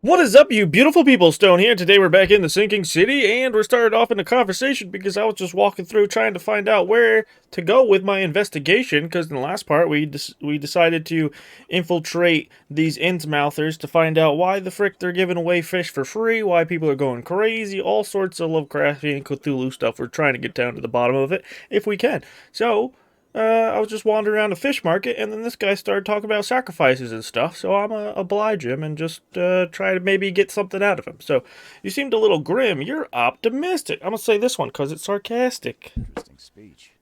What is up, you beautiful people? Stone here. Today we're back in the sinking city, and we're started off in a conversation because I was just walking through trying to find out where to go with my investigation. Because in the last part, we decided to infiltrate these Innsmouthers to find out why the frick they're giving away fish for free, why people are going crazy, all sorts of Lovecraftian and Cthulhu stuff. We're trying to get down to the bottom of it if we can. So I was just wandering around the fish market, and then this guy started talking about sacrifices and stuff. So I'm gonna oblige him and just try to maybe get something out of him. So you seemed a little grim. You're optimistic. I'm gonna say this one because it's sarcastic. Interesting speech.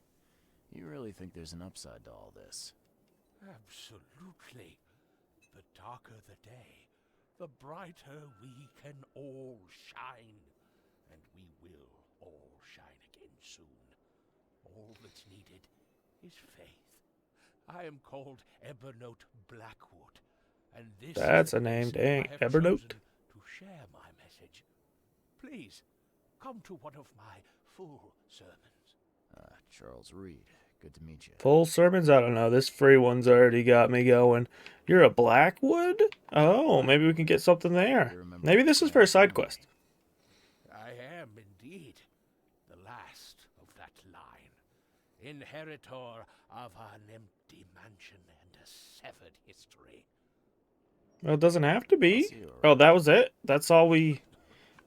You really think there's an upside to all this? Absolutely. The darker the day, the brighter we can all shine. And we will all shine again soon. All that's needed is faith. I am called Ebernote Blackwood, and this That's is a the name, reason dang. I have Evernote. chosen to share my message. Please, come to one of my full sermons. Charles Reed. Good to meet you. Full sermons? I don't know. This free one's already got me going. You're a Blackwood? Oh, maybe we can get something there. Maybe this is for a side quest. I am indeed the last of that line, inheritor of an empty mansion and a severed history. Well, it doesn't have to be. Oh, that was it? That's all we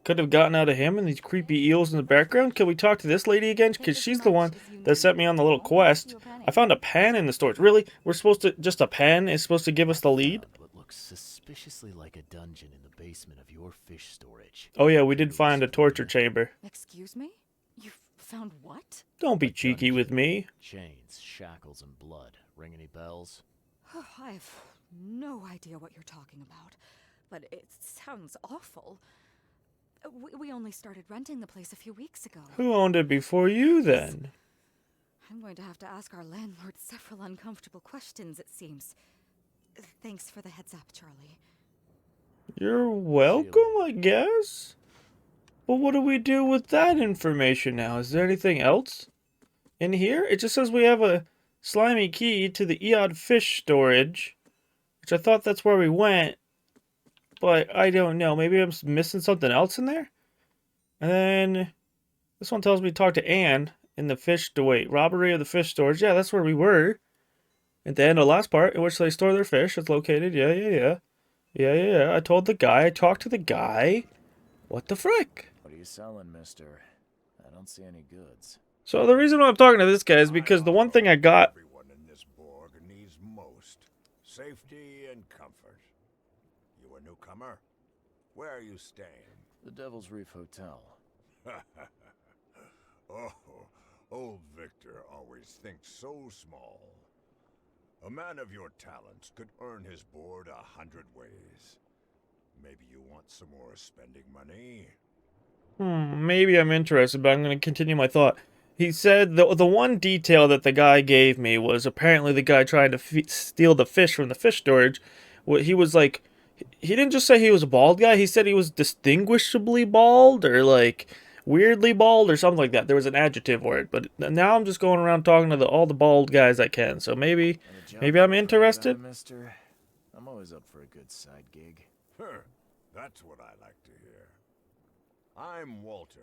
could have gotten out of him and these creepy eels in the background? Can we talk to this lady again? Because she's the one that sent me on the little quest. I found a pen in the storage. Really? We're supposed to... Just a pen is supposed to give us the lead? What looks suspiciously like a dungeon in the basement of your fish storage. Oh yeah, we did find a torture chamber. Excuse me? You found what? Don't be cheeky with me. Chains, shackles, and blood. Ring any bells? Oh, I have no idea what you're talking about, but it sounds awful. We only started renting the place a few weeks ago. Who owned it before you then? I'm going to have to ask our landlord several uncomfortable questions, it seems. Thanks for the heads up, Charlie. You're welcome, I guess. Well, what do we do with that information now? Is there anything else in here? It just says we have a slimy key to the Eod fish storage, which I thought that's where we went, but I don't know. Maybe I'm missing something else in there? And then this one tells me to talk to Anne in the fish... Wait, robbery of the fish storage. Yeah, that's where we were. At the end of the last part, in which they store their fish, it's located. Yeah. I told the guy. I talked to the guy. What the frick? What are you selling, mister? I don't see any goods. So the reason why I'm talking to this guy is because the one thing I got... Everyone in this Borg needs most. Safety and comfort. You a newcomer? Where are you staying? The Devil's Reef Hotel. Oh, old Victor always thinks so small. A man of your talents could earn his board 100 ways. Maybe you want some more spending money? Maybe I'm interested, but I'm going to continue my thought. He said the one detail that the guy gave me was apparently the guy trying to steal the fish from the fish storage. He was like... He didn't just say he was a bald guy. He said he was distinguishably bald or like weirdly bald or something like that. There was an adjective word, but now I'm just going around talking to all the bald guys I can. So maybe I'm interested. Mister, I'm always up for a good side gig. That's what I like to hear. I'm Walter.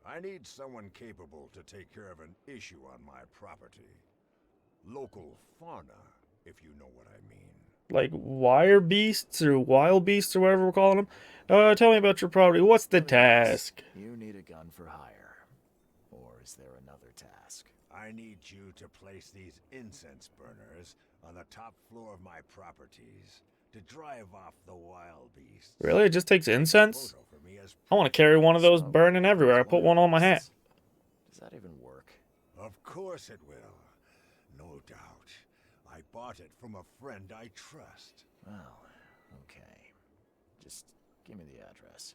I need someone capable to take care of an issue on my property. Local fauna, if you know what I mean. Like wire beasts or wild beasts or whatever we're calling them. Tell me about your property. What's the task? You need a gun for hire. Or is there another task? I need you to place these incense burners on the top floor of my properties to drive off the wild beasts. Really? It just takes incense? I want to carry one of those burning everywhere. I put one on my hat. Does that even work? Of course it will. No doubt. I bought it from a friend I trust. Well, okay. Just give me the address.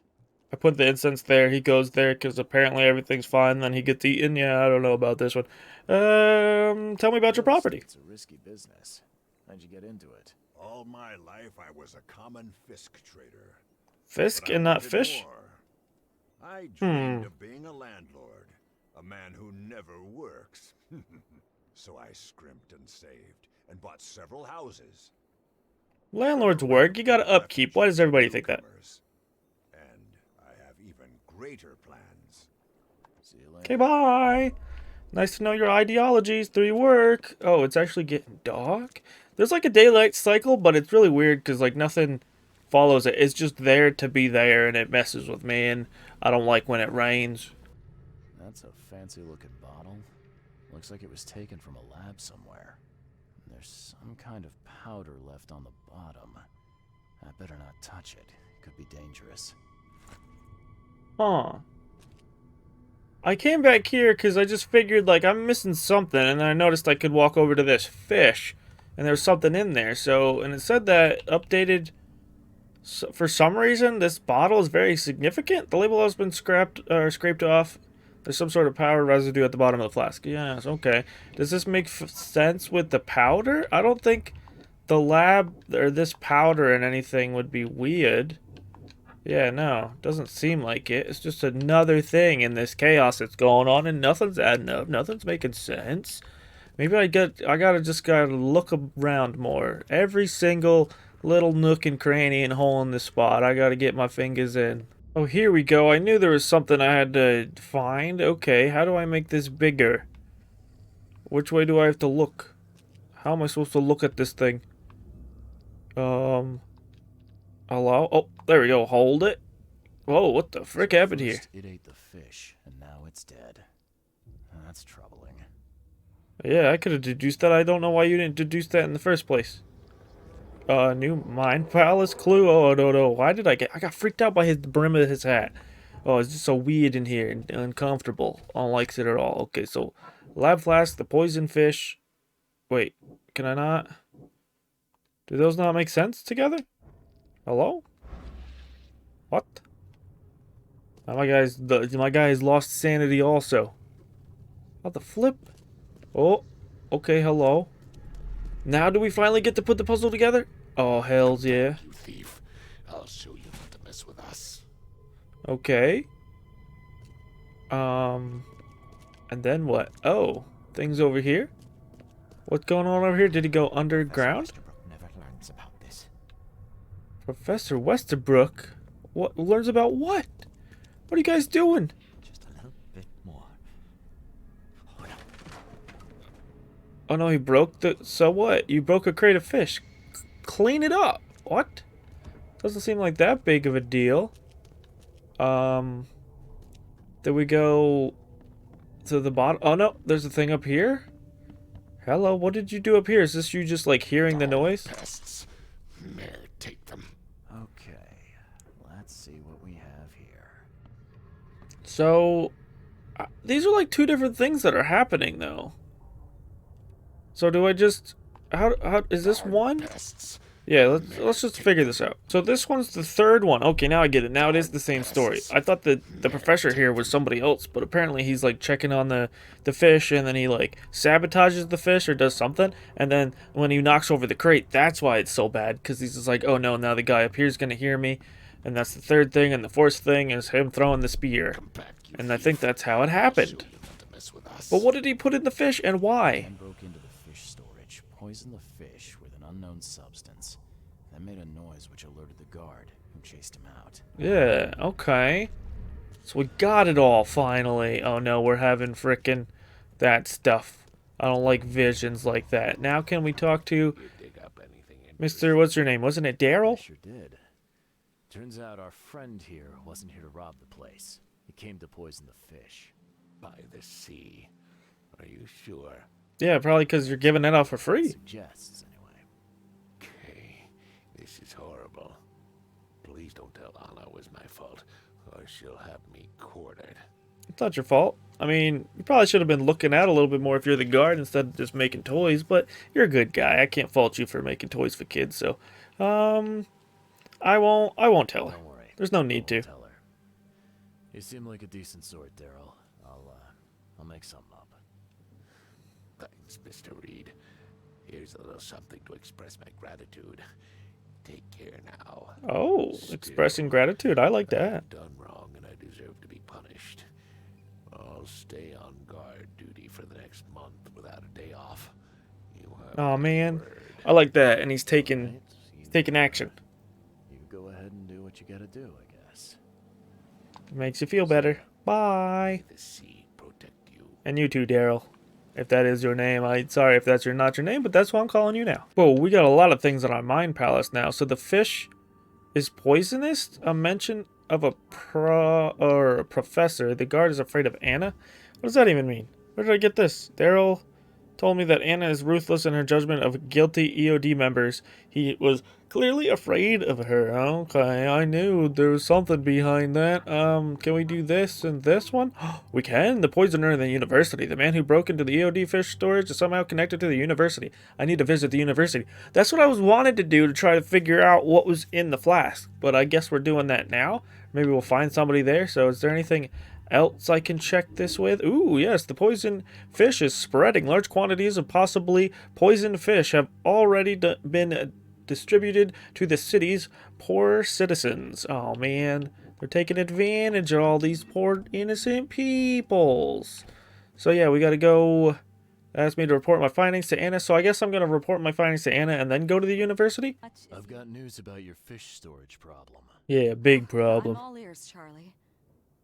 I put the incense there. He goes there because apparently everything's fine. Then he gets eaten. Yeah, I don't know about this one. Tell me about your property. It's a risky business. How'd you get into it? All my life I was a common fisk trader. Fisk But I and not wanted fish? more. I dreamed of being a landlord, a man who never works. So I scrimped and saved, and bought several houses. Landlord's work, you gotta upkeep. Why does everybody think that? Newcomers. And I have even greater plans. See you Okay, later. bye. Nice to know your ideologies through your work. Oh, it's actually getting dark? There's like a daylight cycle, but it's really weird because like nothing follows it. It's just there to be there and it messes with me and I don't like when it rains. That's a fancy looking bottle. Looks like it was taken from a lab somewhere. There's some kind of powder left on the bottom. I better not touch it. It could be dangerous. Huh. I came back here because I just figured like I'm missing something and then I noticed I could walk over to this fish and there's something in there. So, and it said that updated, so for some reason this bottle is very significant. The label has been scraped off. There's some sort of powder residue at the bottom of the flask. Yes, okay. Does this make sense with the powder? I don't think the lab or this powder and anything would be weird. Yeah, no, doesn't seem like it. It's just another thing in this chaos that's going on, and nothing's adding up. Nothing's making sense. Maybe I gotta look around more. Every single little nook and cranny and hole in this spot, I gotta get my fingers in. Oh, here we go. I knew there was something I had to find. Okay, how do I make this bigger? Which way do I have to look? How am I supposed to look at this thing? Hello? Oh, there we go. Hold it. Whoa, what the frick happened here? First, it ate the fish, and now it's dead. That's troubling. Yeah, I could have deduced that. I don't know why you didn't deduce that in the first place. New Mind Palace clue? Oh, no. Why did I got freaked out by the brim of his hat. Oh, it's just so weird in here and uncomfortable. I don't like it at all. Okay, so lab flask, the poison fish. Wait, can I not? Do those not make sense together? Hello? What? Now my guy's lost sanity also. What the flip? Oh, okay, hello. Now do we finally get to put the puzzle together? Oh, hells yeah. You thief. I'll show you not to mess with us. Okay. And then what? Oh, things over here? What's going on over here? Did he go underground? Never learns about this. Professor Westerbrook? What learns about what? What are you guys doing? Just a little bit more. Oh, no. Oh no, he broke the... So what? You broke a crate of fish. Clean it up. What? Doesn't seem like that big of a deal. Did we go to the bottom? Oh no, there's a thing up here. Hello, what did you do up here? Is this you just like hearing the noise? Pests. May take them. Okay, let's see what we have here. So, these are like two different things that are happening though. So do I just... How is this one? Pests. Yeah, let's just figure this out. So this one's the third one. Okay, now I get it. Now it is the same story. I thought that the professor here was somebody else, but apparently he's like checking on the fish and then he like sabotages the fish or does something. And then when he knocks over the crate, that's why it's so bad. Because he's just like, oh no, now the guy up here is going to hear me. And that's the third thing. And the fourth thing is him throwing the spear. Come back, you And I thief. think that's how it I'll show happened. you not to mess with us. But what did he put in the fish and why? Man broke into the fish storage, poisoned the fish with an unknown substance, then made a noise which alerted the guard, who chased him out. Yeah, okay. So we got it all finally. Oh no, we're having frickin' that stuff. I don't like visions like that. Now can we talk to You dig up anything Mr. What's your name? Wasn't it I Daryl? sure did. Turns out our friend here wasn't here to rob the place. He came to poison the fish. by the sea? Are you sure? Yeah, probably because you're giving it out for free. Suggests, anyway. Okay, this is horrible. Please don't tell Anna it was my fault, or she'll have me quartered. It's not your fault. I mean, you probably should have been looking out a little bit more if you're the guard instead of just making toys, but you're a good guy. I can't fault you for making toys for kids, so I won't tell her. Don't worry. There's no I need won't to. tell her. You seem like a decent sort, Daryl. I'll make something up. Thanks, Mr. Reed. Here's a little something to express my gratitude. Take care now. Oh, expressing gratitude. I like that. I've done wrong and I deserve to be punished. I'll stay on guard duty for the next month without a day off. You have Oh my man, word. I like that. And he's taking taking action. You go ahead and do what you gotta do, I guess. Makes you feel better. Bye. The sea protect you. And you too, Daryl. If that is your name. I'm sorry if that's not your name, but that's what I'm calling you now. Whoa, we got a lot of things on our mind palace now. So the fish is poisonous? A mention of a professor. The guard is afraid of Anna? What does that even mean? Where did I get this? Daryl told me that Anna is ruthless in her judgment of guilty EOD members. He was clearly afraid of her. Okay, I knew there was something behind that. Can we do this and this one? We can. The poisoner in the university. The man who broke into the EOD fish storage is somehow connected to the university. I need to visit the university. That's what I was wanted to do, to try to figure out what was in the flask. But I guess we're doing that now. Maybe we'll find somebody there. So is there anything else I can check this with? Ooh, yes, the poison fish is spreading. Large quantities of possibly poisoned fish have already been distributed to the city's poor citizens. Oh man, they're taking advantage of all these poor innocent peoples. So yeah, we gotta go. Asked me to report my findings to Anna, so I guess I'm gonna report my findings to Anna and then go to the university. I've got news about your fish storage problem. Yeah, big problem. I'm all ears, Charlie.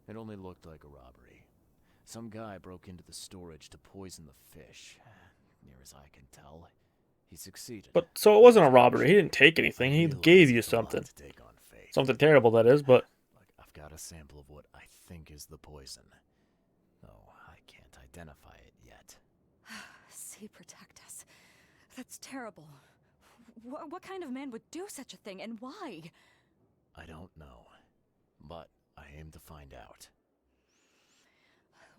It only looked like a robbery. Some guy broke into the storage to poison the fish. Near as I can tell, he succeeded. But so it wasn't a robbery. He didn't take anything. He gave you It's a lot something. to take on faith. Something terrible, that is, but Look, I've got a sample of what I think is the poison. Though I can't identify it yet. See, protect us. That's terrible. What kind of man would do such a thing, and why? I don't know, but I aim to find out.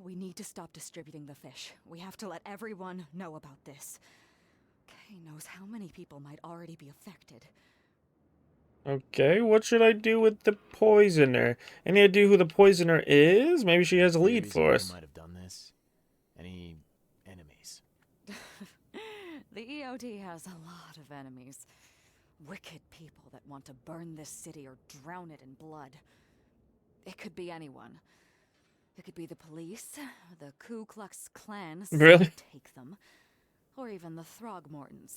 We need to stop distributing the fish. We have to let everyone know about this. Kay knows how many people might already be affected. okay, what should I do with the poisoner? Any idea who the poisoner is? Maybe she has a lead Theories for who us. might have done this? Any enemies? The EOD has a lot of enemies. Wicked people that want to burn this city or drown it in blood. It could be anyone. It could be the police, the Ku Klux Klan, Really? take them, or even the Throgmortons.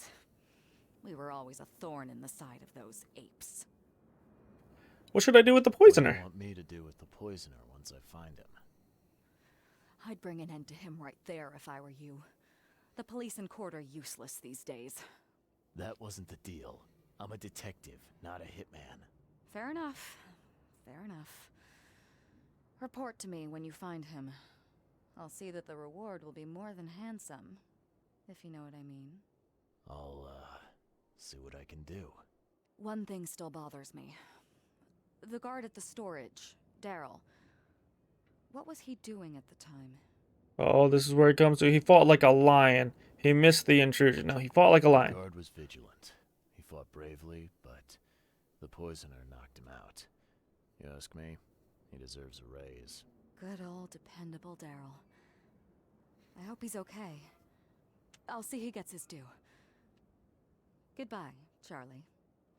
We were always a thorn in the side of those apes. What should I do with the What do you poisoner? want me to do with the poisoner once I find him? I'd bring an end to him right there if I were you. The police and court are useless these days. That wasn't the deal. I'm a detective, not a hitman. Fair enough. Fair enough. Report to me when you find him. I'll see that the reward will be more than handsome, if you know what I mean. I'll, see what I can do. One thing still bothers me. The guard at the storage, Daryl. What was he doing at the time? Oh, this is where it comes to. He fought like a lion. He missed the intrusion. No, he fought like a The lion. guard was vigilant. He fought bravely, but the poisoner knocked him out. You ask me, he deserves a raise. Good old dependable Daryl. I hope he's okay. I'll see he gets his due. Goodbye, Charlie.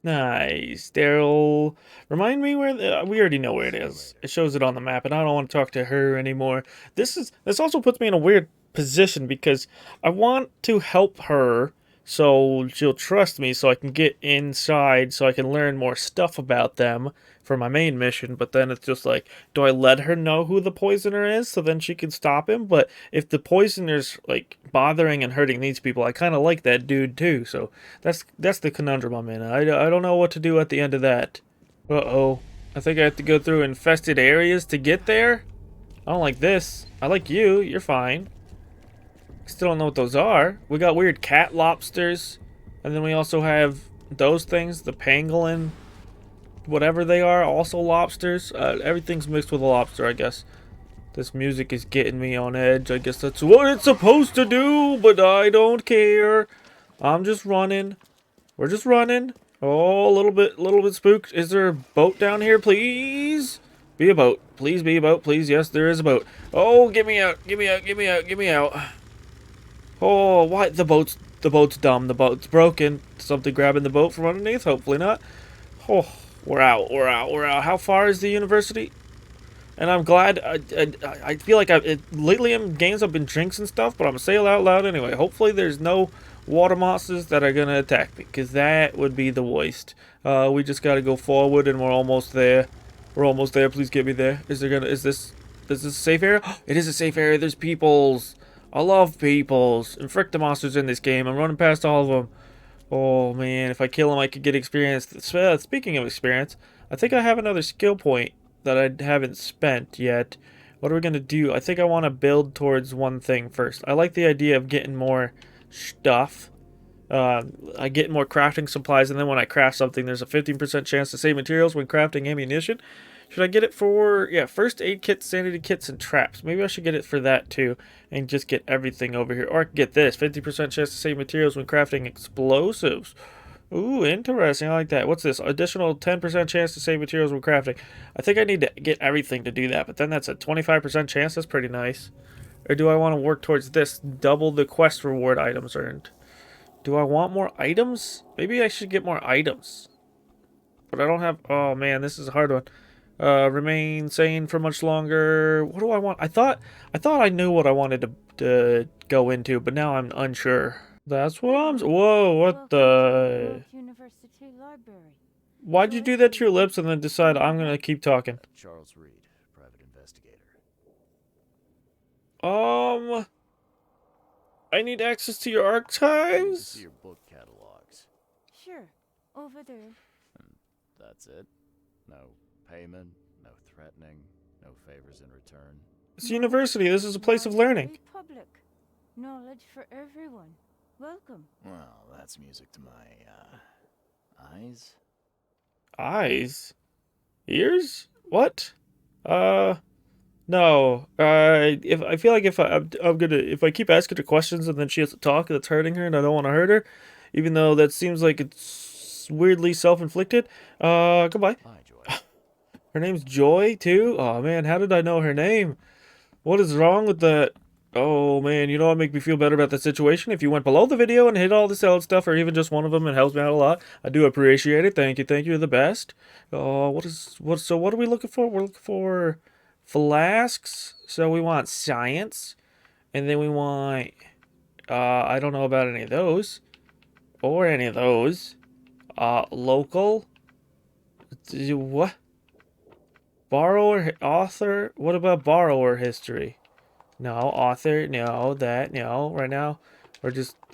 Nice, Daryl. Remind me where we already know where it is. It shows it on the map, and I don't want to talk to her anymore. This also puts me in a weird position because I want to help her so she'll trust me, so I can get inside, so I can learn more stuff about them for my main mission. But then it's just like, do I let her know who the poisoner is so then she can stop him? But if the poisoner's like bothering and hurting these people, I kind of like that dude too. So that's the conundrum I'm in. I don't know what to do at the end of that. Uh-oh. I think I have to go through infested areas to get there? I don't like this. I like you. You're fine. Still don't know what those are. We got weird cat lobsters. And then we also have those things. The pangolin. Whatever they are. Also lobsters. Everything's mixed with a lobster, I guess. This music is getting me on edge. I guess that's what it's supposed to do. But I don't care. I'm just running. We're just running. Oh, a little bit spooked. Is there a boat down here, please? Be a boat. Please be a boat. Please. Yes, there is a boat. Oh, get me out. Get me out. Get me out. Get me out. Oh, why? The boat's dumb. The boat's broken. Something grabbing the boat from underneath? Hopefully not. Oh, we're out. We're out. We're out. How far is the university? And I'm glad. I feel like lately in games I've been drinking stuff, but I'm gonna say it out loud anyway. Hopefully there's no water monsters that are gonna attack me, because that would be the worst. We just gotta go forward, and we're almost there. We're almost there. Please get me there. Is this a safe area? It is a safe area. There's peoples. I love peoples. And frick the monsters in this game. I'm running past all of them. Oh man, if I kill them, I could get experience. Speaking of experience, I think I have another skill point that I haven't spent yet. What are we gonna do? I think I want to build towards one thing first. I like the idea of getting more stuff. I get more crafting supplies, and then when I craft something, there's a 15% chance to save materials when crafting ammunition. Should I get it for, yeah, first aid kits, sanity kits, and traps? Maybe I should get it for that too, and just get everything over here. Or I can get this, 50% chance to save materials when crafting explosives. Ooh, interesting. I like that. What's this? Additional 10% chance to save materials when crafting. I think I need to get everything to do that, but then that's a 25% chance. That's pretty nice. Or do I want to work towards this? Double the quest reward items earned. Do I want more items? Maybe I should get more items. But I don't have... Oh, man, this is a hard one. Remain sane for much longer. What do I want? I thought I knew what I wanted to go into, but now I'm unsure. That's what I'm... Whoa, what the... University Library. Why'd you do that to your lips and then decide I'm gonna keep talking? Charles Reed, private investigator. I need access to your I need to archives? see your book catalogs. Sure, over there. That's it? No payment, no threatening, no favors in return. It's a university. This is a place of learning. Public. Knowledge for everyone. Welcome. Well, that's music to my, eyes. Eyes? Ears? What? No. If I feel like if I keep asking her questions and then she has to talk, that's hurting her, and I don't want to hurt her, even though that seems like it's weirdly self-inflicted. Goodbye. Hi, Joy. Her name's Joy too. Oh man, how did I know her name? What is wrong with that? Oh man, you know what make me feel better about the situation? If you went below the video and hit all the salad stuff, or even just one of them, it helps me out a lot. I do appreciate it. Thank you, you're the best. Oh, so what are we looking for? We're looking for flasks. So we want science, and then we want I don't know about any of those, or any of those. Local. What? Borrower, author. What about borrower history? No, author, no, that, no. Right now,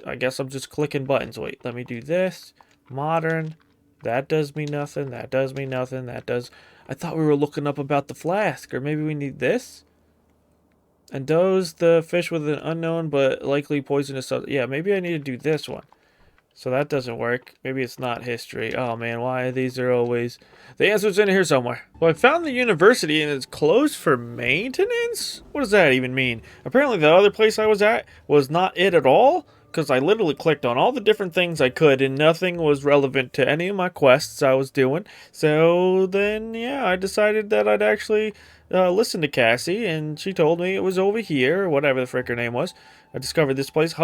I guess I'm just clicking buttons. Wait, let me do this. Modern. That does me nothing. That does me nothing. That does... I thought we were looking up about the flask. Or maybe we need this? And those, the fish with an unknown but likely poisonous... Yeah, maybe I need to do this one. So that doesn't work. Maybe it's not history. Oh man, why these are always... The answer's in here somewhere. Well, I found the university and it's closed for maintenance? What does that even mean? Apparently the other place I was at was not it at all, because I literally clicked on all the different things I could and nothing was relevant to any of my quests I was doing. So then, yeah, I decided that I'd actually listen to Cassie, and she told me it was over here, or whatever the frick her name was. I discovered this place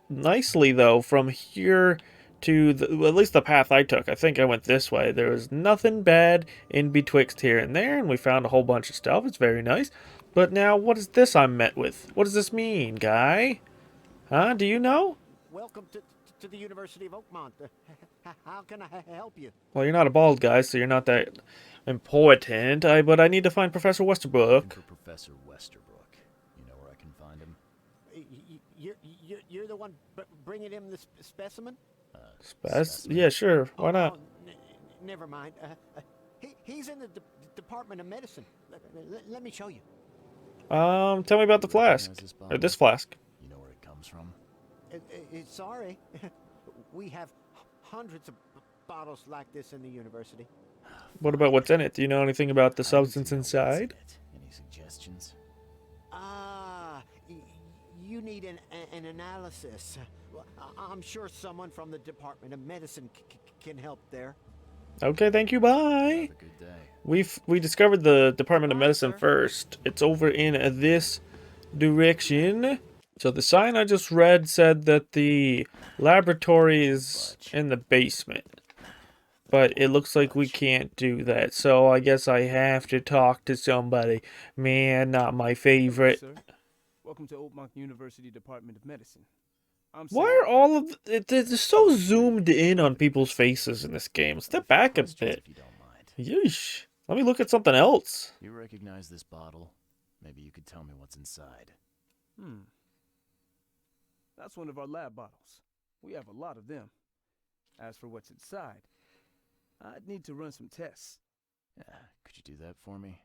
nicely, though, from here to at least the path I took. I think I went this way. There was nothing bad in betwixt here and there, and we found a whole bunch of stuff. It's very nice. But now, what is this I'm met with? What does this mean, guy? Huh? Do you know? Welcome to the University of Oakmont. How can I help you? Well, you're not a bald guy, so you're not that important. But I need to find Professor Westerbrook. Looking for Professor Westerbrook. You know where I can find him? You're the one bringing him the specimen? Specimen? Yeah, sure. Why not? Never mind. He's in the Department of Medicine. Let me show you. Tell me about the flask. Or this flask. You know where it comes from? Sorry. We have hundreds of bottles like this in the university. What about what's in it? Do you know anything about the substance I need to know what's in inside? it. Any suggestions? You need an analysis. Well, I'm sure someone from the Department of Medicine can help there. Okay, thank you. Bye. Have a good day. We discovered the Department of Bye, Medicine sir. first. It's over in this direction. So the sign I just read said that the laboratory is in the basement. But it looks like we can't do that. So I guess I have to talk to somebody. Man, not my favorite. Hello, sir. Welcome to Oakmont University Department of Medicine. I'm Why saying, are all of it's so zoomed in on people's faces in this game? Step back a Questions, bit. if you don't mind. Yeesh. Let me look at something else. You recognize this bottle? Maybe you could tell me what's inside. that's one of our lab bottles. We have a lot of them. As for what's inside, I'd need to run some tests. Yeah, could you do that for me?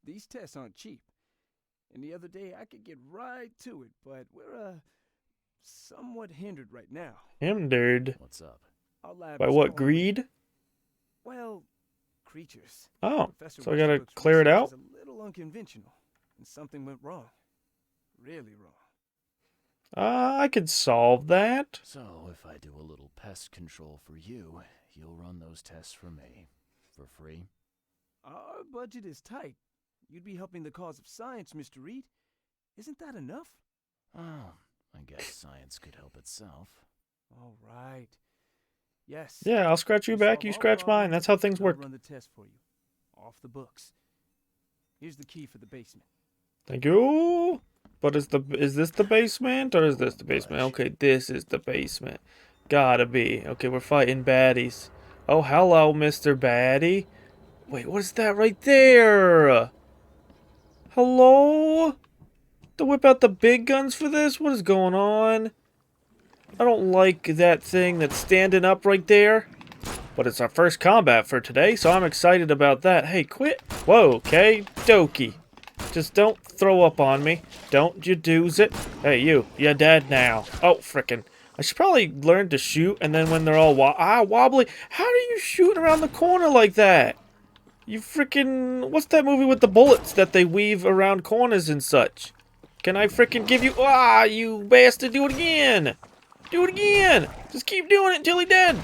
These tests aren't cheap. And the other day I could get right to it, but we're somewhat hindered right now. Hindered. What's up? Our lab By is what, called- greed? Well, creatures. Oh, Professor so I gotta Westbrook's clear it research out? is a little unconventional, and something went wrong. Really wrong. I could solve that. So, if I do a little pest control for you, you'll run those tests for me. For free? Our budget is tight. You'd be helping the cause of science, Mr. Reed. Isn't that enough? Oh, I guess science could help itself. All right. Yes. Yeah, I'll scratch you We back, solve you all scratch mine. problems, That's how things and I'll work. run the test for you. Off the books. Here's the key for the basement. Thank you. But is this the basement or is this the basement? Budge. Okay, this is the basement. Gotta be. Okay, we're fighting baddies. Oh, hello, Mr. Baddie. Wait, what is that right there? Hello? To whip out the big guns for this? What is going on? I don't like that thing that's standing up right there. But it's our first combat for today, so I'm excited about that. Hey, quit. Whoa, okay, dokie. Just don't throw up on me. Don't you do's it. Hey, you're dead now. Oh, frickin'. I should probably learn to shoot, and then when they're all wobbly. How do you shoot around the corner like that? You frickin'... What's that movie with the bullets that they weave around corners and such? Can I frickin' give you... Ah, you bastard, do it again! Do it again! Just keep doing it until he's dead!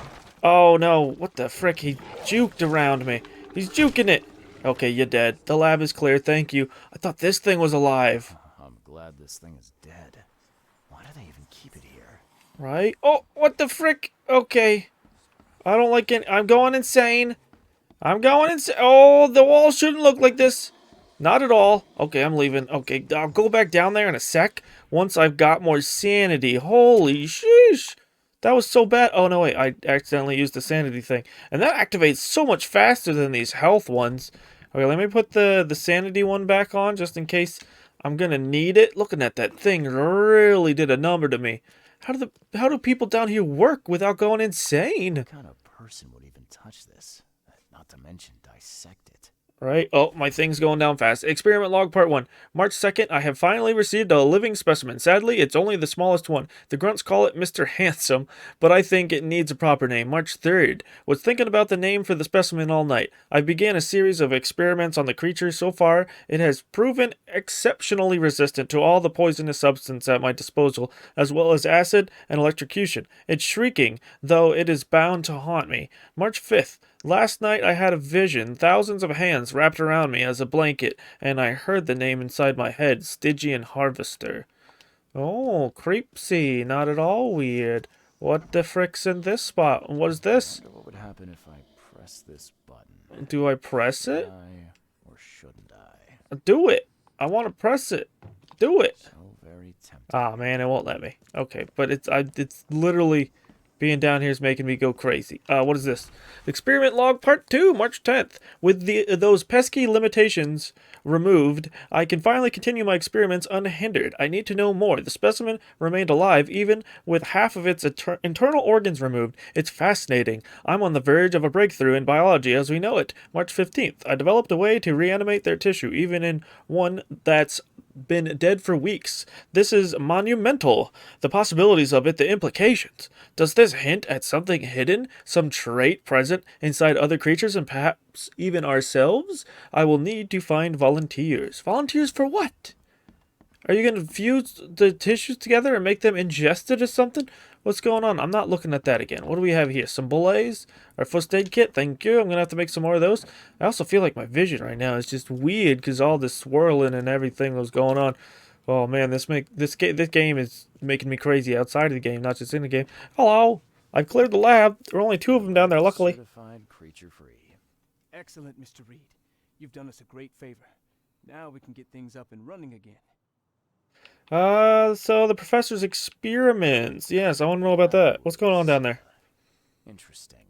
Oh no, what the frick? He juked around me. He's juking it. Okay, you're dead. The lab is clear, thank you. I thought this thing was alive. I'm glad this thing is dead. Why do they even keep it here? Right? Oh, what the frick? Okay. I don't like it. I'm going insane. I'm going insane. Oh, the wall shouldn't look like this. Not at all. Okay, I'm leaving. Okay, I'll go back down there in a sec once I've got more sanity. Holy sheesh. That was so bad. Oh, no, wait. I accidentally used the sanity thing. And that activates so much faster than these health ones. Okay, let me put the sanity one back on just in case I'm going to need it. Looking at that thing really did a number to me. How do people down here work without going insane? What kind of person would even touch this? Not to mention dissect it. Right? Oh, my thing's going down fast. Experiment log part 1. March 2nd, I have finally received a living specimen. Sadly, it's only the smallest one. The grunts call it Mr. Handsome, but I think it needs a proper name. March 3rd. Was thinking about the name for the specimen all night. I began a series of experiments on the creature. So far, it has proven exceptionally resistant to all the poisonous substance at my disposal, as well as acid and electrocution. It's shrieking, though it is bound to haunt me. March 5th. Last night I had a vision, thousands of hands wrapped around me as a blanket, and I heard the name inside my head, Stygian Harvester. Oh, creepsy, not at all weird. What the frick's in this spot? What is this? What would happen if I press this button? Do I press it? Or shouldn't I? Do it. I want to press it. Do it. So very tempting. Ah, man, it won't let me. Okay, but it's literally... Being down here is making me go crazy. What is this? Experiment log part 2, March 10th. With those pesky limitations removed, I can finally continue my experiments unhindered. I need to know more. The specimen remained alive, even with half of its internal organs removed. It's fascinating. I'm on the verge of a breakthrough in biology as we know it. March 15th. I developed a way to reanimate their tissue, even in one that's been dead for weeks. This is monumental. The possibilities of it, the implications. Does this hint at something hidden? Some trait present inside other creatures and perhaps even ourselves? I will need to find volunteers. Volunteers for what? Are you going to fuse the tissues together and make them ingested or something? What's going on? I'm not looking at that again. What do we have here? Some bullets? Our first aid kit? Thank you. I'm going to have to make some more of those. I also feel like my vision right now is just weird because all this swirling and everything was going on. Oh man, this game is making me crazy outside of the game, not just in the game. Hello. I've cleared the lab. There are only 2 of them down there, luckily. Certified creature free. Excellent, Mr. Reed. You've done us a great favor. Now we can get things up and running again. So the professor's experiments. Yes, I want to know about that. What's going on down there? Interesting.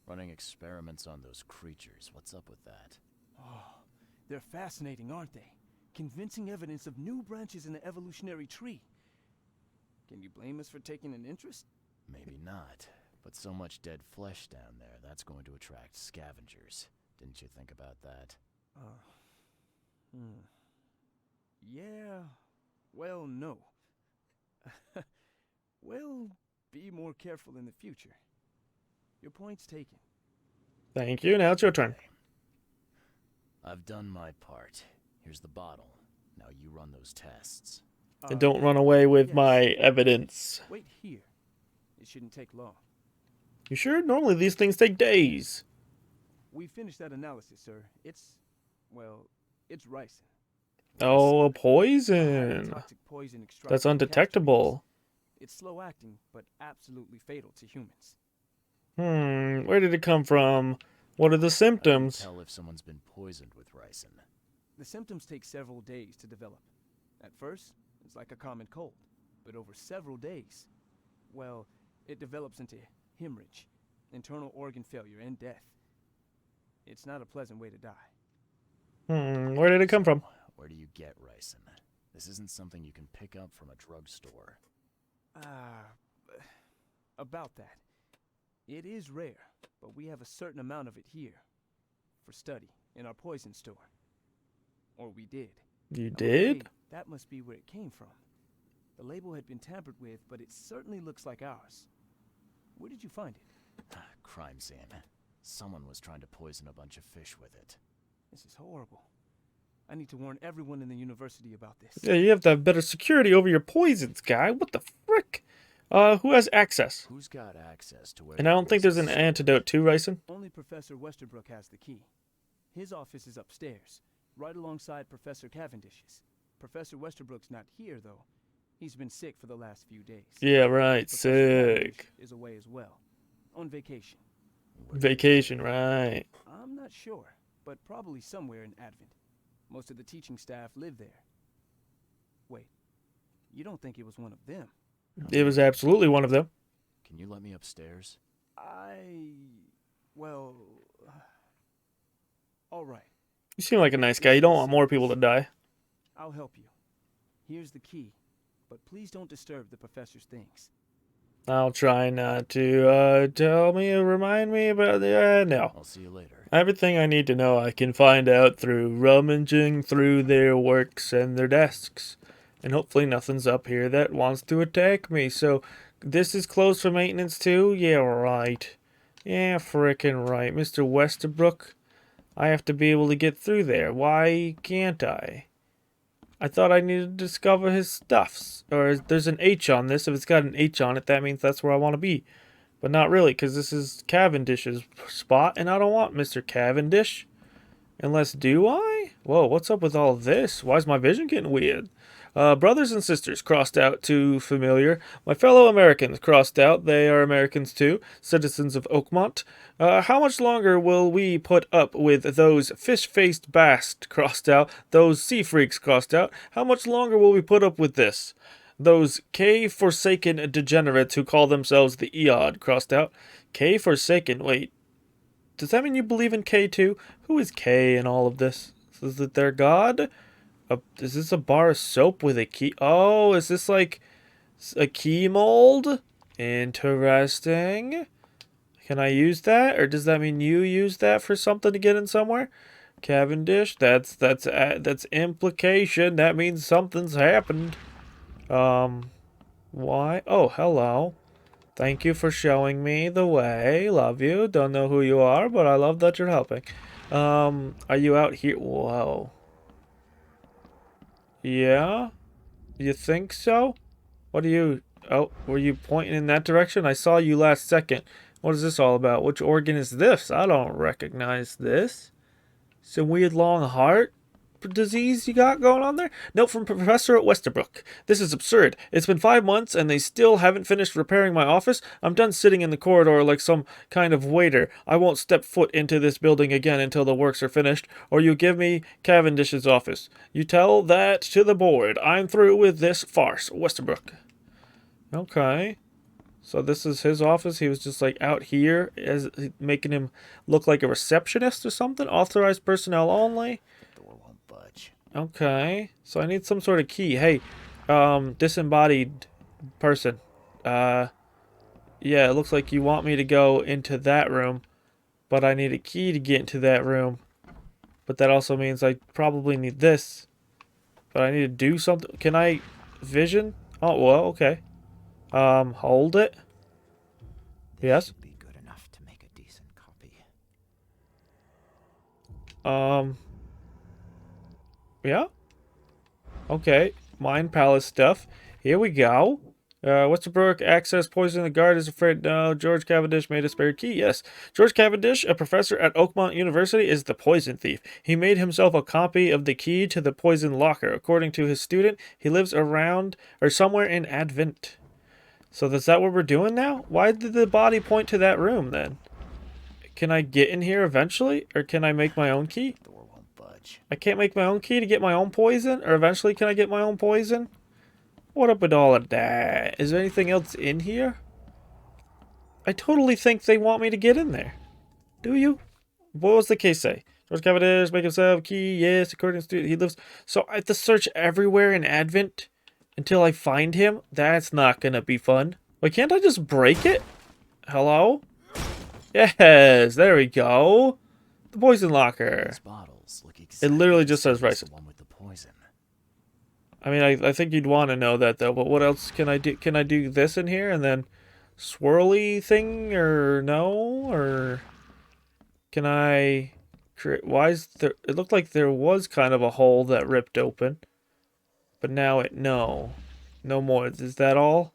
Running experiments on those creatures. What's up with that? Oh, they're fascinating, aren't they? Convincing evidence of new branches in the evolutionary tree. Can you blame us for taking an interest? Maybe not. But so much dead flesh down there, that's going to attract scavengers. Didn't you think about that? Yeah. Well, no. We'll be more careful in the future. Your point's taken. Thank you. Now it's your turn. I've done my part. Here's the bottle. Now you run those tests. And don't run away with yes. my evidence. Wait here. It shouldn't take long. You sure? Normally these things take days. We finished that analysis, sir. It's ricin. Oh, a Highly poison. toxic poison extracted That's from castor undetectable. beans. It's slow acting, but absolutely fatal to humans. Where did it come from? What are the symptoms? Tell if someone's been poisoned with ricin. The symptoms take several days to develop. At first, it's like a common cold, but over several days, well, it develops into hemorrhage, internal organ failure, and death. It's not a pleasant way to die. Where did it come from? Where do you get ricin? This isn't something you can pick up from a drugstore. About that. It is rare, but we have a certain amount of it here for study in our poison store. Or we did. You I'm did? afraid that must be where it came from. The label had been tampered with, but it certainly looks like ours. Where did you find it? Crime scene. Someone was trying to poison a bunch of fish with it. This is horrible. I need to warn everyone in the university about this. Yeah, you have to have better security over your poisons, guy. What the frick? Who has access? Who's got access to where? And I don't think there's an antidote to ricin. Only Professor Westerbrook has the key. His office is upstairs, right alongside Professor Cavendish's. Professor Westerbrook's not here, though. He's been sick for the last few days. Yeah, right. Professor Sick. Cavendish is away as well, on vacation. Vacation, right. I'm not sure, but probably somewhere in Advent. Most of the teaching staff live there. Wait, you don't think it was one of them? It was absolutely one of them. Can you let me upstairs? Well, all right. You seem like a nice guy. You don't want more people to die. I'll help you. Here's the key, but please don't disturb the professor's things. I'll try not to. Remind me about the. No. I'll see you later. Everything I need to know I can find out through rummaging through their works and their desks. And hopefully nothing's up here that wants to attack me. So, this is closed for maintenance too? Yeah, right. Yeah, frickin' right. Mr. Westerbrook, I have to be able to get through there. Why can't I? I thought I needed to discover his stuffs. Or there's an H on this. If it's got an H on it, that means that's where I want to be. But not really, because this is Cavendish's spot, and I don't want Mr. Cavendish. Unless, do I? Whoa, what's up with all this? Why is my vision getting weird? Brothers and sisters, crossed out, too familiar. My fellow Americans, crossed out. They are Americans, too. Citizens of Oakmont. How much longer will we put up with those fish-faced bast, crossed out? Those sea freaks, crossed out? How much longer will we put up with this? Those K-forsaken degenerates who call themselves the Eod, crossed out. K-forsaken, wait. Does that mean you believe in K, too? Who is K in all of this? Is it their god? Is this a bar of soap with a key? Oh, is this like a key mold? Interesting. Can I use that? Or does that mean you use that for something to get in somewhere? Cavendish, that's implication. That means something's happened. Why? Oh, hello. Thank you for showing me the way. Love you. Don't know who you are, but I love that you're helping. Are you out here? Whoa. Yeah? You think so? What are you... Oh, were you pointing in that direction? I saw you last second. What is this all about? Which organ is this? I don't recognize this. It's a weird long heart. disease you got going on there? Note from Professor at Westerbrook. This is absurd. It's been 5 months and they still haven't finished repairing my office. I'm done sitting in the corridor like some kind of waiter. I won't step foot into this building again until the works are finished, or you give me Cavendish's office. You tell that to the board. I'm through with this farce. Westerbrook. Okay. So this is his office. He was just like out here, as making him look like a receptionist or something. Authorized personnel only. Door won't budge. Okay. So I need some sort of key. Hey, disembodied person. Yeah, it looks like you want me to go into that room, but I need a key to get into that room. But that also means I probably need this. But I need to do something. Can I vision? Oh, well, okay. Hold it. Yes. Should be good enough to make a decent copy. Yeah. Okay. Mind Palace stuff. Here we go. Westerbrook access poison. The guard is afraid. No. George Cavendish made a spare key. Yes. George Cavendish, a professor at Oakmont University, is the poison thief. He made himself a copy of the key to the poison locker. According to his student, he lives around or somewhere in Advent. So is that what we're doing now? Why did the body point to that room then? Can I get in here eventually? Or can I make my own key? Door won't budge. I can't make my own key to get my own poison? Or eventually can I get my own poison? What up with all of that? Is there anything else in here? I totally think they want me to get in there. Do you? What was the case say? George Cavendish, make himself a key. Yes, according to he lives. So I have to search everywhere in Advent until I find him? That's not gonna be fun. Wait, can't I just break it? Hello? Yes, there we go. The poison locker. These bottles look exactly literally the just says same as rice. the one with the poison. I mean, I think you'd want to know that though. But what else can I do? Can I do this in here and then swirly thing or no? Or can I create? Why is there? It looked like there was kind of a hole that ripped open, but now no more. Is that all?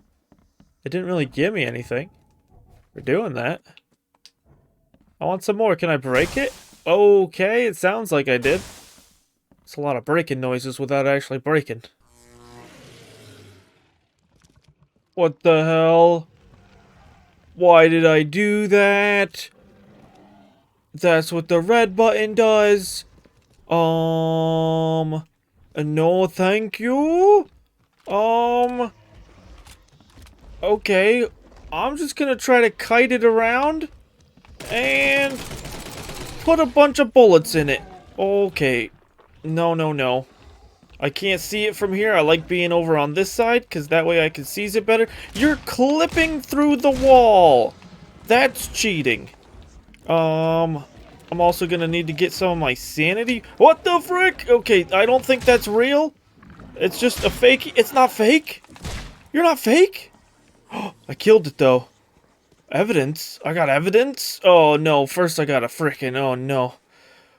It didn't really give me anything for doing that. I want some more. Can I break it? Okay, it sounds like I did. It's a lot of breaking noises without actually breaking. What the hell? Why did I do that? That's what the red button does. No, thank you. Okay. I'm just gonna try to kite it around and put a bunch of bullets in it. Okay. No. I can't see it from here. I like being over on this side, because that way I can seize it better. You're clipping through the wall. That's cheating. I'm also going to need to get some of my sanity. What the frick? Okay, I don't think that's real. It's just a fake. It's not fake. You're not fake? I killed it, though. Evidence? I got evidence? Oh, no. First, I got a frickin'. Oh, no.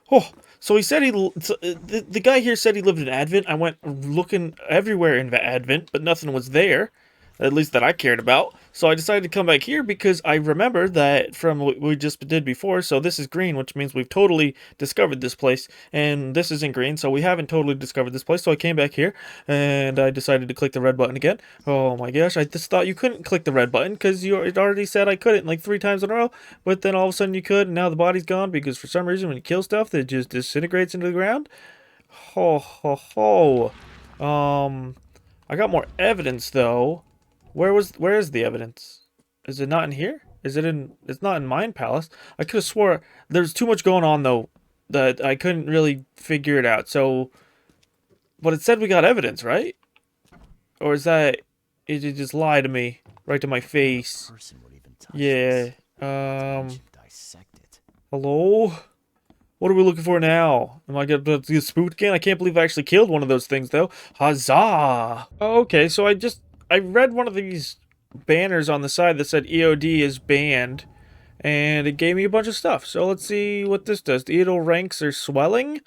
Oh. So he said the guy here said he lived in Advent. I went looking everywhere in Advent, but nothing was there, at least that I cared about. So I decided to come back here because I remember that from what we just did before. So this is green, which means we've totally discovered this place. And this isn't green, so we haven't totally discovered this place. So I came back here and I decided to click the red button again. Oh my gosh, I just thought you couldn't click the red button because it already said I couldn't like 3 times in a row. But then all of a sudden you could, and now the body's gone because for some reason when you kill stuff, it just disintegrates into the ground. Ho ho ho. I got more evidence though. Where is the evidence? Is it not in here? It's not in Mind Palace. I could have swore there's too much going on though that I couldn't really figure it out. So, but it said we got evidence, right? Or is that it just lied to me right to my face? Person would even touch Yeah. this. Dissect it. Hello? What are we looking for now? Am I gonna get spooked again? I can't believe I actually killed one of those things though. Huzzah! Okay, so I read one of these banners on the side that said EOD is banned, and it gave me a bunch of stuff. So let's see what this does. The EOD ranks are swelling.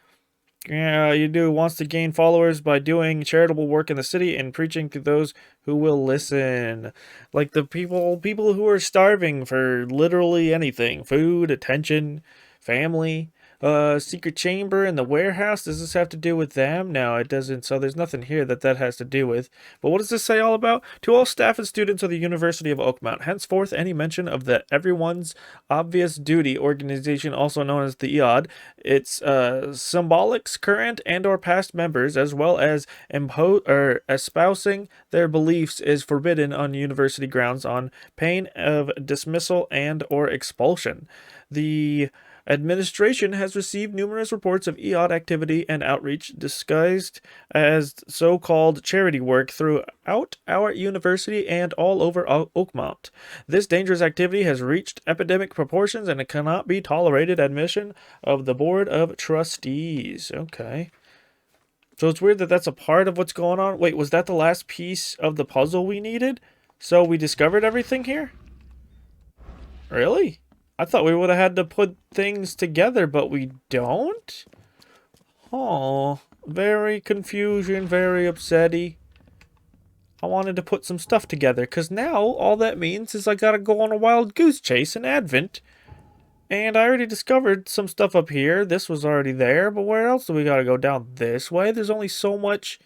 Yeah, you do wants to gain followers by doing charitable work in the city and preaching to those who will listen. Like the people who are starving for literally anything. Food, attention, family. secret chamber in the warehouse. Does this have to do with them? No, it doesn't. So there's nothing here that has to do with. But what does this say all about? To all staff and students of the University of Oakmount, henceforth any mention of the Everyone's Obvious Duty organization, also known as the EOD, its symbolics, current and or past members, as well as espousing their beliefs, is forbidden on university grounds on pain of dismissal and or expulsion. The administration has received numerous reports of EOD activity and outreach disguised as so-called charity work throughout our university and all over Oakmont. This dangerous activity has reached epidemic proportions and it cannot be tolerated. Admission of the Board of Trustees. Okay. So it's weird that that's a part of what's going on. Wait, was that the last piece of the puzzle we needed? So we discovered everything here? Really? I thought we would have had to put things together, but we don't? Oh, very confusion, very upsetty. I wanted to put some stuff together, because now all that means is I gotta go on a wild goose chase in Advent. And I already discovered some stuff up here. This was already there, but where else do we gotta go? Down this way? There's only so much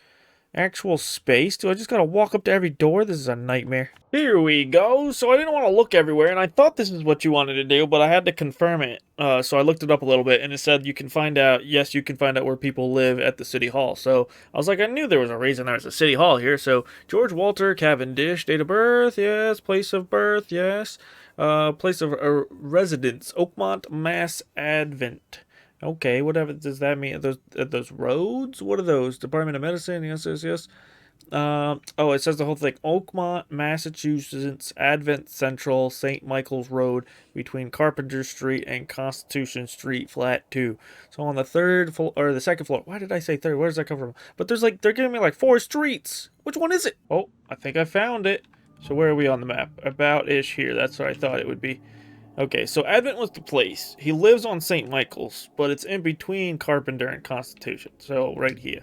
actual space. Do I just gotta walk up to every door? This is a nightmare. Here we go. So I didn't want to look everywhere, and I thought this is what you wanted to do, but I had to confirm it. So I looked it up a little bit, and it said you can find out, yes, you can find out where people live at the city hall. So I was like, I knew there was a reason there's a city hall here. So George Walter Cavendish, date of birth, yes. Place of birth, yes. Place of residence, Oakmont, Mass. Advent. Okay, whatever does that mean? Those roads? What are those? Department of Medicine? Yes, yes, yes. Oh, it says the whole thing. Oakmont, Massachusetts, Advent Central, St. Michael's Road, between Carpenter Street and Constitution Street, flat 2. So on the third floor, or the second floor. Why did I say third? Where does that come from? But there's like, they're giving me like 4 streets. Which one is it? Oh, I think I found it. So where are we on the map? About-ish here. That's what I thought it would be. Okay, so Advent was the place. He lives on St. Michael's, but it's in between Carpenter and Constitution. So right here.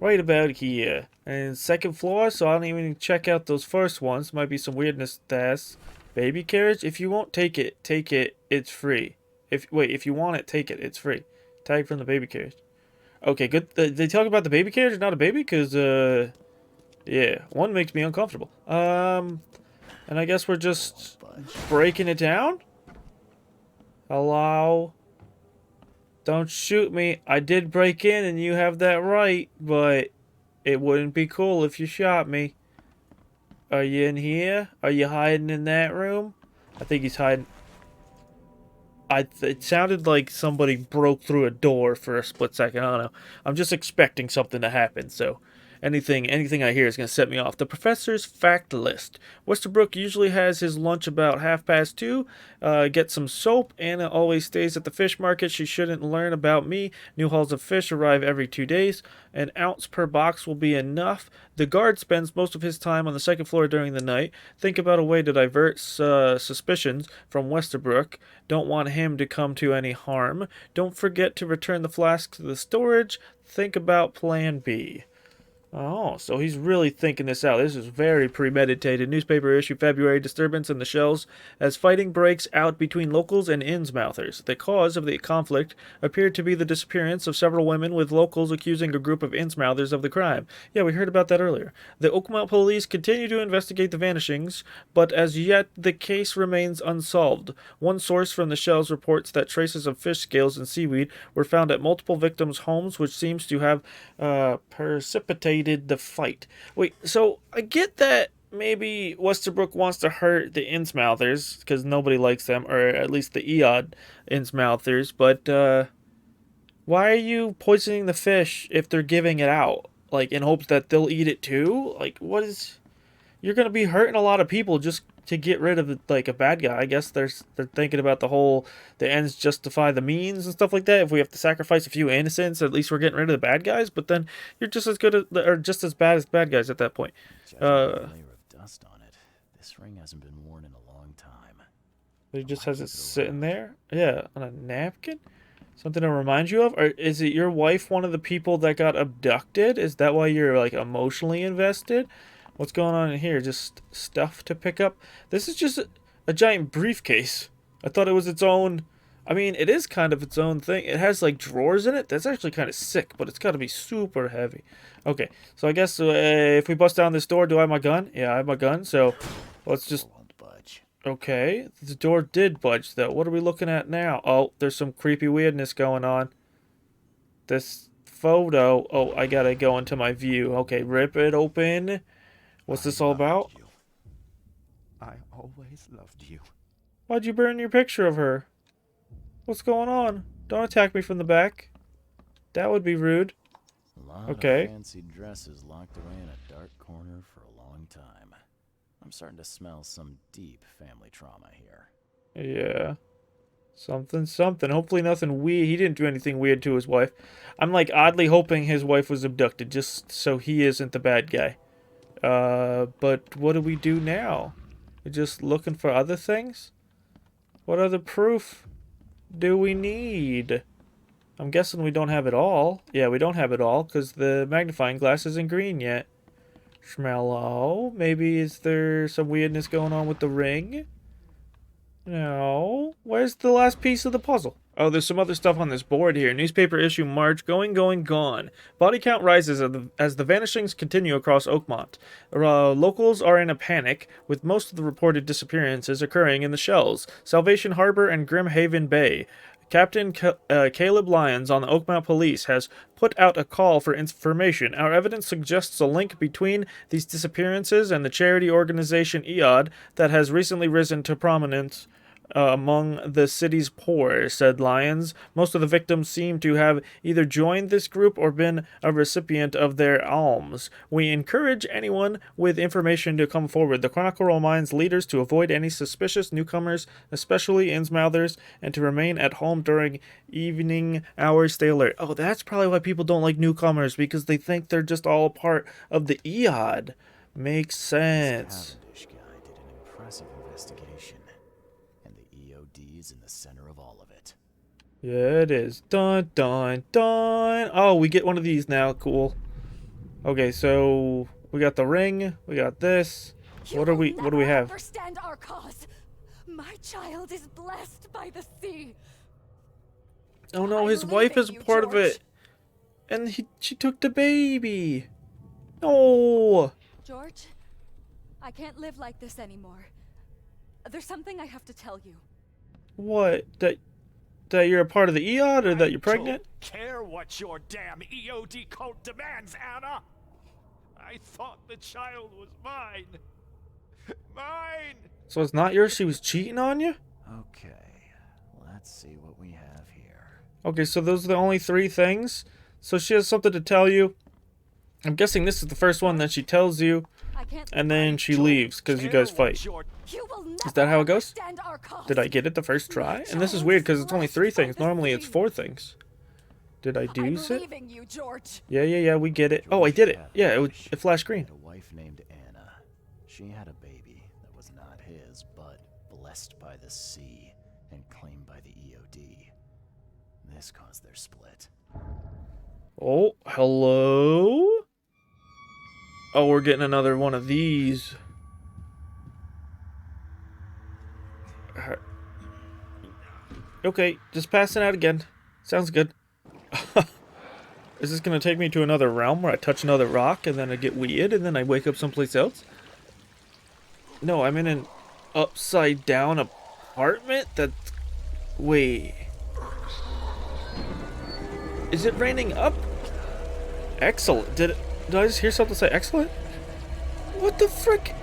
Right about here. And second floor, so I don't even check out those first ones. Might be some weirdness there. Baby carriage? If you won't take it, it's free. If you want it, take it, it's free. Tag from the baby carriage. Okay, good. They talk about the baby carriage, not a baby? Because, yeah, one makes me uncomfortable. And I guess we're just breaking it down? Hello? Don't shoot me. I did break in and you have that right, but it wouldn't be cool if you shot me. Are you in here? Are you hiding in that room? I think he's hiding. It sounded like somebody broke through a door for a split second. I don't know. I'm just expecting something to happen, so anything I hear is going to set me off. The professor's fact list. Westerbrook usually has his lunch about 2:30. Gets some soap. Anna always stays at the fish market. She shouldn't learn about me. New hauls of fish arrive every 2 days. An ounce per box will be enough. The guard spends most of his time on the second floor during the night. Think about a way to divert suspicions from Westerbrook. Don't want him to come to any harm. Don't forget to return the flask to the storage. Think about plan B. Oh, so he's really thinking this out. This is very premeditated. Newspaper issue February. Disturbance in the shells as fighting breaks out between locals and Innsmouthers. The cause of the conflict appeared to be the disappearance of several women, with locals accusing a group of Innsmouthers of the crime. Yeah, we heard about that earlier. The Oakmont police continue to investigate the vanishings, but as yet the case remains unsolved. One source from the shells reports that traces of fish scales and seaweed were found at multiple victims' homes, which seems to have precipitated the fight. Wait, so I get that maybe Westerbrook wants to hurt the Innsmouthers because nobody likes them, or at least the EOD Innsmouthers, but why are you poisoning the fish if they're giving it out? Like, in hopes that they'll eat it too? Like, what is... You're going to be hurting a lot of people just to get rid of, like, a bad guy. I guess they're thinking about the whole, the ends justify the means and stuff like that. If we have to sacrifice a few innocents, at least we're getting rid of the bad guys. But then you're just as good as, or just as bad as bad guys at that point. Judging by the layer of dust on it, this ring hasn't been worn in a long time. He just has it sitting there? Yeah, on a napkin? Something to remind you of? Or is it your wife one of the people that got abducted? Is that why you're, like, emotionally invested? What's going on in here? Just stuff to pick up? This is just a giant briefcase. I thought it was its own I mean, it is kind of its own thing. It has like drawers in it. That's actually kind of sick, but it's got to be super heavy. Okay, so I guess if we bust down this door, do I have my gun? Yeah, I have my gun. So let's just. Won't budge. Okay, the door did budge though. What are we looking at now? Oh, there's some creepy weirdness going on. This photo. Oh, I gotta go into my view. Okay, rip it open. What's this all about? You. I always loved you. Why'd you burn your picture of her? What's going on? Don't attack me from the back. That would be rude. A lot Okay. of fancy dresses locked away in a dark corner for a long time. I'm starting to smell some deep family trauma here. Yeah. Something, something. Hopefully nothing weird. He didn't do anything weird to his wife. I'm like oddly hoping his wife was abducted just so he isn't the bad guy. But what do we do now? We're just looking for other things? What other proof do we need? I'm guessing we don't have it all. Yeah, we don't have it all because the magnifying glass isn't green yet. Schmello. Maybe is there some weirdness going on with the ring? No. Where's the last piece of the puzzle? Oh, there's some other stuff on this board here. Newspaper issue March. Going, gone. Body count rises as the vanishings continue across Oakmont. Locals are in a panic, with most of the reported disappearances occurring in the Shells, Salvation Harbor, and Grimhaven Bay. Captain Caleb Lyons on the Oakmont Police has put out a call for information. Our evidence suggests a link between these disappearances and the charity organization EOD that has recently risen to prominence among the city's poor, said Lyons. Most of the victims seem to have either joined this group or been a recipient of their alms. We encourage anyone with information to come forward. The Chronicle reminds leaders to avoid any suspicious newcomers, especially Innsmouthers, and to remain at home during evening hours. Stay alert. Oh, that's probably why people don't like newcomers, because they think they're just all a part of the EOD. Makes sense. This Cavendish guy did an impressive investigation. And the EOD is in the center of all of it. Yeah, it is. Dun, dun, dun. Oh, we get one of these now. Cool. Okay, so we got the ring. We got this. What do we have? Understand our cause. My child is blessed by the sea. Oh no, I'm his wife is a leaving you, part of George. it. And she took the baby. No. George, I can't live like this anymore. There's something I have to tell you. What? That you're a part of the EOD or that you're pregnant? Don't care what your damn EOD cult demands, Anna. I thought the child was mine. Mine. So it's not yours? She was cheating on you? Okay, let's see what we have here. Okay, so those are the only 3 things? So she has something to tell you. I'm guessing this is the first one that she tells you, I can't. and then she leaves because you guys fight. You will never Is that how it goes? understand our cause. Did I get it the first try? And this is weird because it's only 3 things. Normally it's 4 things. Did I do I'm it? leaving you, George. Yeah, we get it. Oh, I did it. Yeah, it flashed green. Had a wife named Anna. She had a baby that was not his, but blessed by the sea and claimed by the EOD. This caused their split. Oh, hello? Oh, we're getting another one of these. Okay, just passing out again. Sounds good. Is this gonna take me to another realm where I touch another rock and then I get weird and then I wake up someplace else? No, I'm in an upside down apartment that's... Wait. Is it raining up? Excellent. Did I just hear something say excellent? What the frick?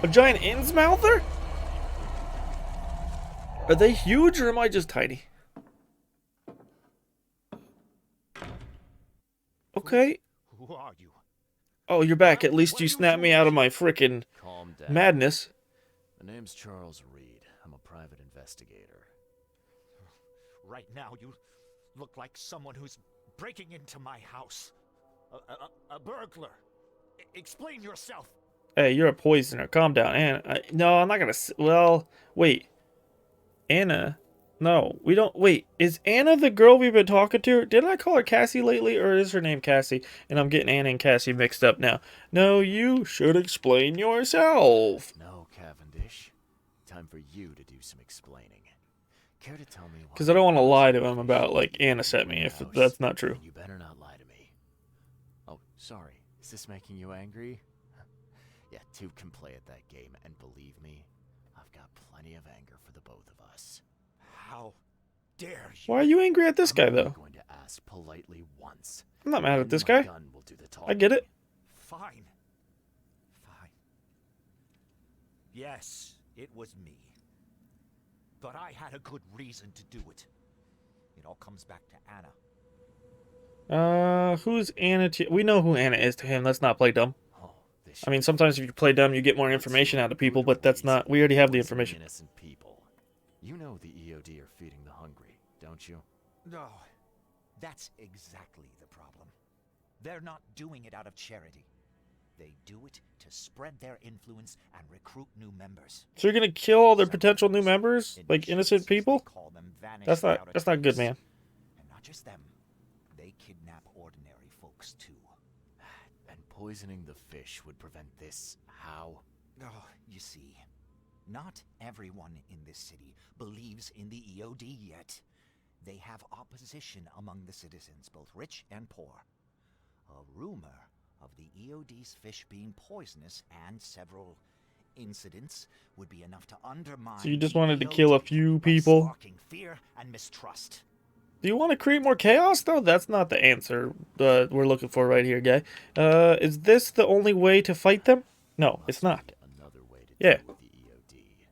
A giant Innsmouther? Are they huge or am I just tiny? Okay. Who are you? Oh, you're back. At least you snapped me out of my frickin' Calm down. madness. The name's Charles Reed. I'm a private investigator. Right now, you look like someone who's breaking into my house. A burglar. Explain yourself. Hey, you're a poisoner. Calm down. Anna. No, I'm not gonna... Well, wait. Anna? No, we don't... Wait, is Anna the girl we've been talking to? Did I call her Cassie lately, or is her name Cassie? And I'm getting Anna and Cassie mixed up now. No, you should explain yourself. No, Cavendish. Time for you to do some explaining. Care to tell me why? Because I don't want to lie to him about, like, Anna sent me, if that's not true. You better not lie to me. Oh, sorry. Is this making you angry? Yeah, two can play at that game, and believe me, I've got plenty of anger for the both of us. How dare you? Why are you angry at this guy, I'm though? only going to ask politely once. I'm not mad at Then this my guy. gun will do the I get it. Fine. Fine. Yes, it was me. But I had a good reason to do it. It all comes back to Anna. Who's Anna to... We know who Anna is to him. Let's not play dumb. Oh, this I mean, should sometimes if you play dumb, you get more information out of people, but that's not... We already have the poisoning information. Innocent people. You know the EOD are feeding the hungry, don't you? No, that's exactly the problem. They're not doing it out of charity. They do it to spread their influence and recruit new members. So you're gonna kill all their potential new members? Like innocent people? Call them vanished That's without a not good, trace. man. And not just them. They kidnap ordinary folks too. And poisoning the fish would prevent this. How? Oh, you see, not everyone in this city believes in the EOD yet. They have opposition among the citizens, both rich and poor. A rumor of the EOD's fish being poisonous and several incidents would be enough to undermine. So you just the wanted to EOD kill a few by people? sparking fear and mistrust. Do you want to create more chaos, though? That's not the answer we're looking for right here, guy. Is this the only way to fight them? No, it's not. Another way to Yeah. deal with the EOD.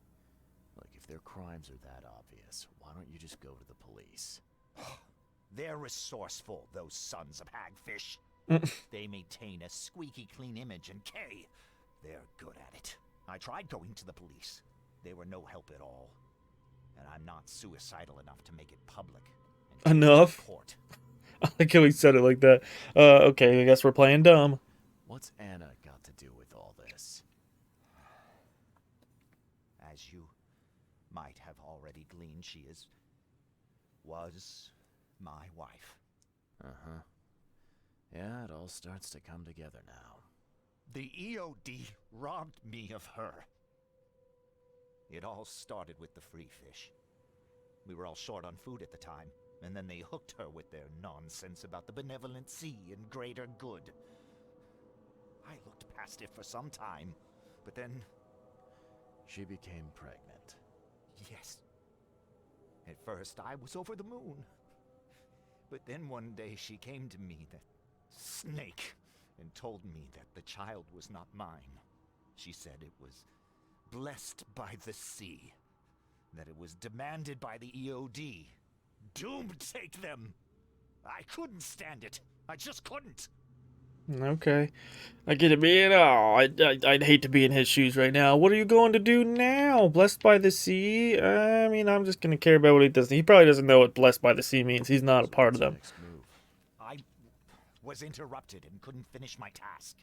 Like, if their crimes are that obvious, why don't you just go to the police? They're resourceful, those sons of hagfish. They maintain a squeaky clean image, and Kay, they're good at it. I tried going to the police. They were no help at all. And I'm not suicidal enough to make it public. and take it to Enough? Court. I like how he said it like that. Okay, I guess we're playing dumb. What's Anna got to do with all this? As you might have already gleaned, she was my wife. Uh-huh. Yeah, it all starts to come together now. The EOD robbed me of her. It all started with the free fish. We were all short on food at the time, and then they hooked her with their nonsense about the benevolent sea and greater good. I looked past it for some time, but then, She became pregnant. yes. At first, I was over the moon. But then one day she came to me, that snake, and told me that the child was not mine. She said it was blessed by the sea, that it was demanded by the EOD. Doomed take them! I couldn't stand it. I just couldn't. Okay. I get it, man. Oh, I'd hate to be in his shoes right now. What are you going to do now? Blessed by the sea? I mean, I'm just going to care about what he does. He probably doesn't know what blessed by the sea means. He's not a So part of what's your them. next move? I was interrupted and couldn't finish my task.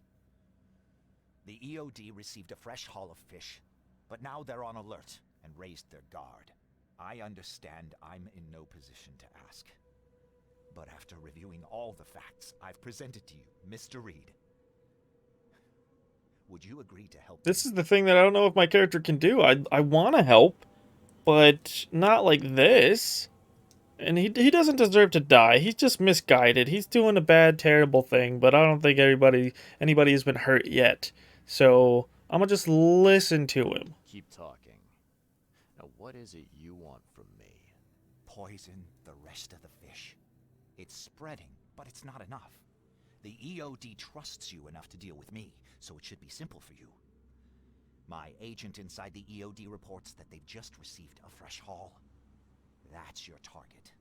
The EOD received a fresh haul of fish, but now they're on alert and raised their guard. I understand I'm in no position to ask. But after reviewing all the facts I've presented to you, Mr. Reed, would you agree to help This me? is the thing that I don't know if my character can do. I want to help, but not like this. And he doesn't deserve to die. He's just misguided. He's doing a bad, terrible thing, but I don't think anybody has been hurt yet. So I'm gonna just listen to him. Keep talking. Now, what is it you want from me? Poison the rest of the fish. It's spreading, but it's not enough. The EOD trusts you enough to deal with me, so it should be simple for you. My agent inside the EOD reports that they've just received a fresh haul. That's your target.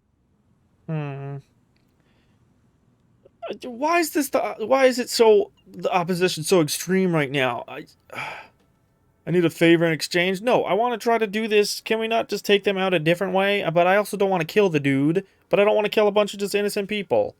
Why is it so, the opposition so extreme right now? I need a favor in exchange. No, I want to try to do this. Can we not just take them out a different way? But I also don't want to kill the dude. But I don't want to kill a bunch of just innocent people.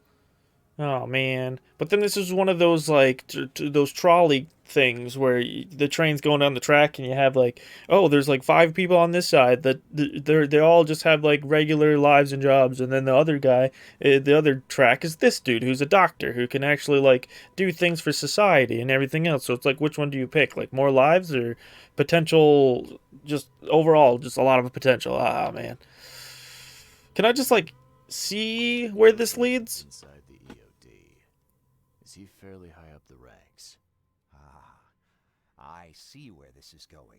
Oh, man. But then this is one of those, like, those trolley things where the train's going down the track and you have, like, oh, there's, like, 5 people on this side that they all just have, like, regular lives and jobs. And then the other guy, the other track is this dude who's a doctor who can actually, like, do things for society and everything else. So it's like, which one do you pick? Like, more lives or potential, just overall, just a lot of potential? Ah, man. Can I just, like, see where this leads? Inside the EOD. Is he fairly high up the ranks? Ah, I see where this is going.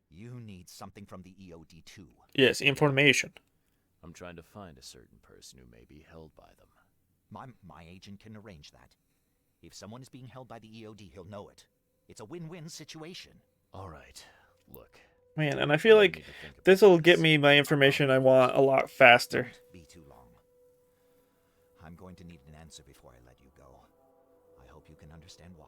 You need something from the EOD too. Yes, information. I'm trying to find a certain person who may be held by them. My agent can arrange that. If someone is being held by the EOD, he'll know it. It's a win-win situation. All right, look. Man, and I feel like this will get me my information I want a lot faster. Won't be too long. I'm going to need an answer before I let you go. I hope you can understand why.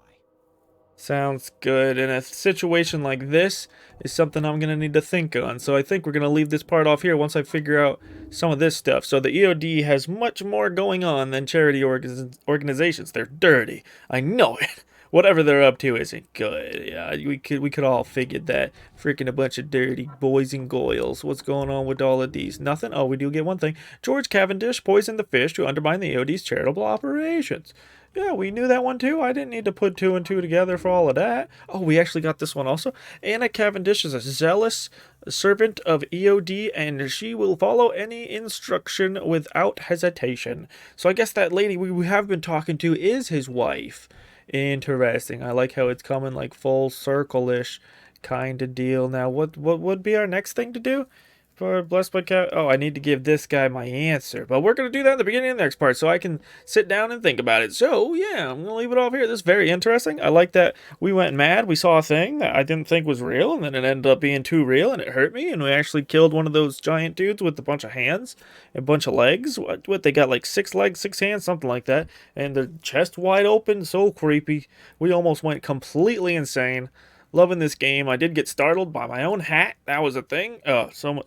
Sounds good. And a situation like this is something I'm going to need to think on. So I think we're going to leave this part off here once I figure out some of this stuff. So the EOD has much more going on than charity organizations. They're dirty. I know it. Whatever they're up to isn't good. Yeah, we could all figured that. Freaking a bunch of dirty boys and goyles. What's going on with all of these? Nothing? Oh, we do get one thing. George Cavendish poisoned the fish to undermine the EOD's charitable operations. Yeah, we knew that one too. I didn't need to put 2 and 2 together for all of that. Oh, we actually got this one also. Anna Cavendish is a zealous servant of EOD, and she will follow any instruction without hesitation. So I guess that lady we have been talking to is his wife. Interesting. I like how it's coming like full circle-ish kind of deal. Now, what would be our next thing to do? For Blessed by Cat. Oh, I need to give this guy my answer. But we're going to do that in the beginning of the next part so I can sit down and think about it. So, yeah, I'm going to leave it off here. This is very interesting. I like that we went mad. We saw a thing that I didn't think was real, and then it ended up being too real, and it hurt me. And we actually killed one of those giant dudes with a bunch of hands and a bunch of legs. What they got, like 6 legs, 6 hands, something like that. And their chest wide open. So creepy. We almost went completely insane. Loving this game. I did get startled by my own hat. That was a thing. So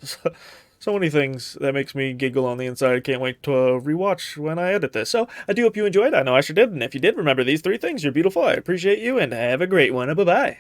many things that makes me giggle on the inside. I can't wait to rewatch when I edit this. So I do hope you enjoyed. I know I sure did. And if you did, remember these 3 things. You're beautiful. I appreciate you. And have a great one. Bye-bye.